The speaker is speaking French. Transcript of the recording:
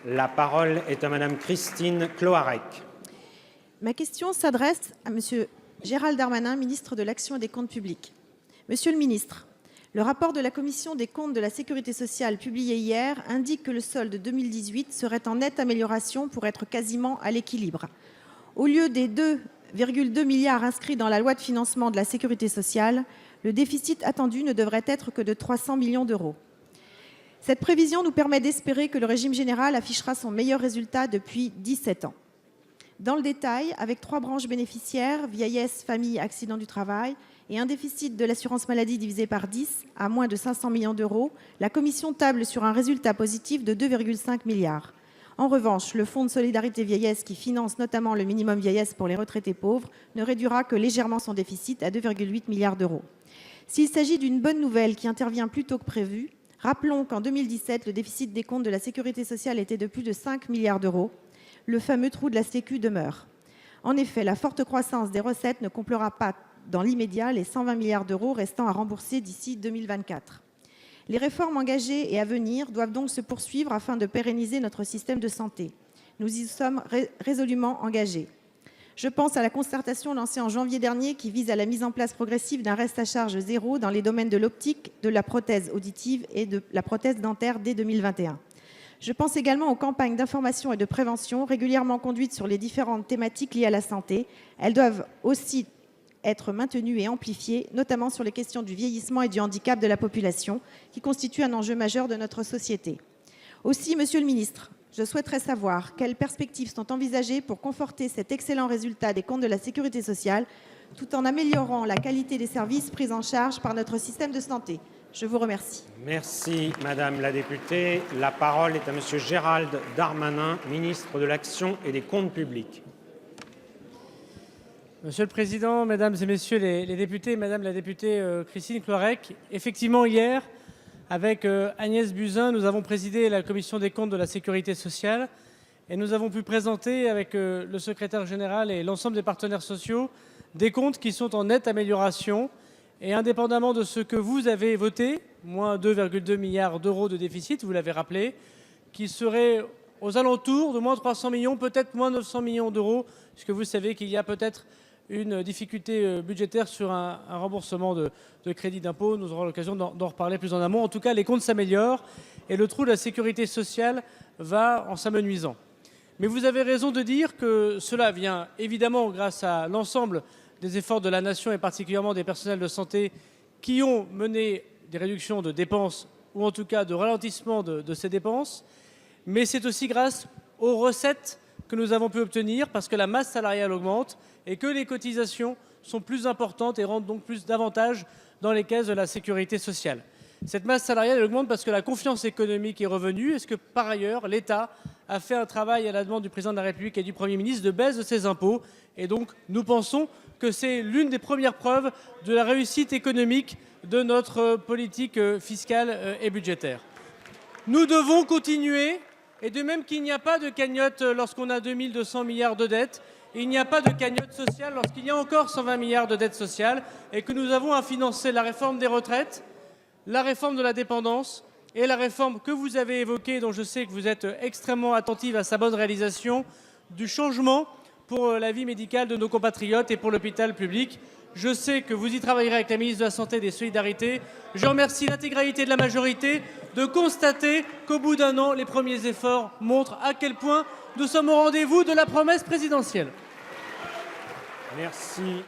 La parole est à Madame Christine Cloarec. Ma question s'adresse à Monsieur Gérald Darmanin, ministre de l'Action et des Comptes publics. Monsieur le ministre, le rapport de la Commission des comptes de la Sécurité sociale publié hier indique que le solde 2018 serait en nette amélioration pour être quasiment à l'équilibre. Au lieu des 2,2 milliards inscrits dans la loi de financement de la Sécurité sociale, le déficit attendu ne devrait être que de 300 millions d'euros. Cette prévision nous permet d'espérer que le régime général affichera son meilleur résultat depuis 17 ans. Dans le détail, avec 3 branches bénéficiaires, vieillesse, famille, accident du travail, et un déficit de l'assurance maladie divisé par 10 à moins de 500 millions d'euros, la Commission table sur un résultat positif de 2,5 milliards. En revanche, le Fonds de solidarité vieillesse, qui finance notamment le minimum vieillesse pour les retraités pauvres, ne réduira que légèrement son déficit à 2,8 milliards d'euros. S'il s'agit d'une bonne nouvelle qui intervient plus tôt que prévu, rappelons qu'en 2017, le déficit des comptes de la Sécurité sociale était de plus de 5 milliards d'euros. Le fameux trou de la Sécu demeure. En effet, la forte croissance des recettes ne comblera pas dans l'immédiat les 120 milliards d'euros restant à rembourser d'ici 2024. Les réformes engagées et à venir doivent donc se poursuivre afin de pérenniser notre système de santé. Nous y sommes résolument engagés. Je pense à la concertation lancée en janvier dernier qui vise à la mise en place progressive d'un reste à charge zéro dans les domaines de l'optique, de la prothèse auditive et de la prothèse dentaire dès 2021. Je pense également aux campagnes d'information et de prévention régulièrement conduites sur les différentes thématiques liées à la santé. Elles doivent aussi être maintenues et amplifiées, notamment sur les questions du vieillissement et du handicap de la population, qui constituent un enjeu majeur de notre société. Aussi, Monsieur le ministre, je souhaiterais savoir quelles perspectives sont envisagées pour conforter cet excellent résultat des comptes de la Sécurité sociale, tout en améliorant la qualité des services pris en charge par notre système de santé. Je vous remercie. Merci, Madame la députée. La parole est à Monsieur Gérald Darmanin, ministre de l'Action et des Comptes publics. Monsieur le Président, Mesdames et Messieurs les députés, Madame la députée Christine Cloarec, effectivement hier, avec Agnès Buzyn, nous avons présidé la Commission des comptes de la Sécurité sociale et nous avons pu présenter avec le secrétaire général et l'ensemble des partenaires sociaux des comptes qui sont en nette amélioration. Et indépendamment de ce que vous avez voté, moins 2,2 milliards d'euros de déficit, vous l'avez rappelé, qui serait aux alentours de moins 300 millions, peut-être moins 900 millions d'euros, puisque vous savez qu'il y a peut-être une difficulté budgétaire sur un remboursement de crédit d'impôt. Nous aurons l'occasion d'en reparler plus en amont. En tout cas, les comptes s'améliorent et le trou de la sécurité sociale va en s'amenuisant. Mais vous avez raison de dire que cela vient évidemment grâce à l'ensemble des efforts de la nation et particulièrement des personnels de santé qui ont mené des réductions de dépenses ou en tout cas de ralentissement de ces dépenses. Mais c'est aussi grâce aux recettes que nous avons pu obtenir parce que la masse salariale augmente et que les cotisations sont plus importantes et rentrent donc plus d'avantages dans les caisses de la sécurité sociale. Cette masse salariale augmente parce que la confiance économique est revenue et que par ailleurs l'État a fait un travail à la demande du président de la République et du Premier ministre de baisse de ses impôts. Et donc nous pensons que c'est l'une des premières preuves de la réussite économique de notre politique fiscale et budgétaire. Nous devons continuer, et de même qu'il n'y a pas de cagnotte lorsqu'on a 2200 milliards de dettes, il n'y a pas de cagnotte sociale lorsqu'il y a encore 120 milliards de dettes sociales, et que nous avons à financer la réforme des retraites, la réforme de la dépendance et la réforme que vous avez évoquée, dont je sais que vous êtes extrêmement attentive à sa bonne réalisation, du changement pour la vie médicale de nos compatriotes et pour l'hôpital public. Je sais que vous y travaillerez avec la ministre de la Santé et des Solidarités. Je remercie l'intégralité de la majorité de constater qu'au bout d'un an, les premiers efforts montrent à quel point nous sommes au rendez-vous de la promesse présidentielle. Merci.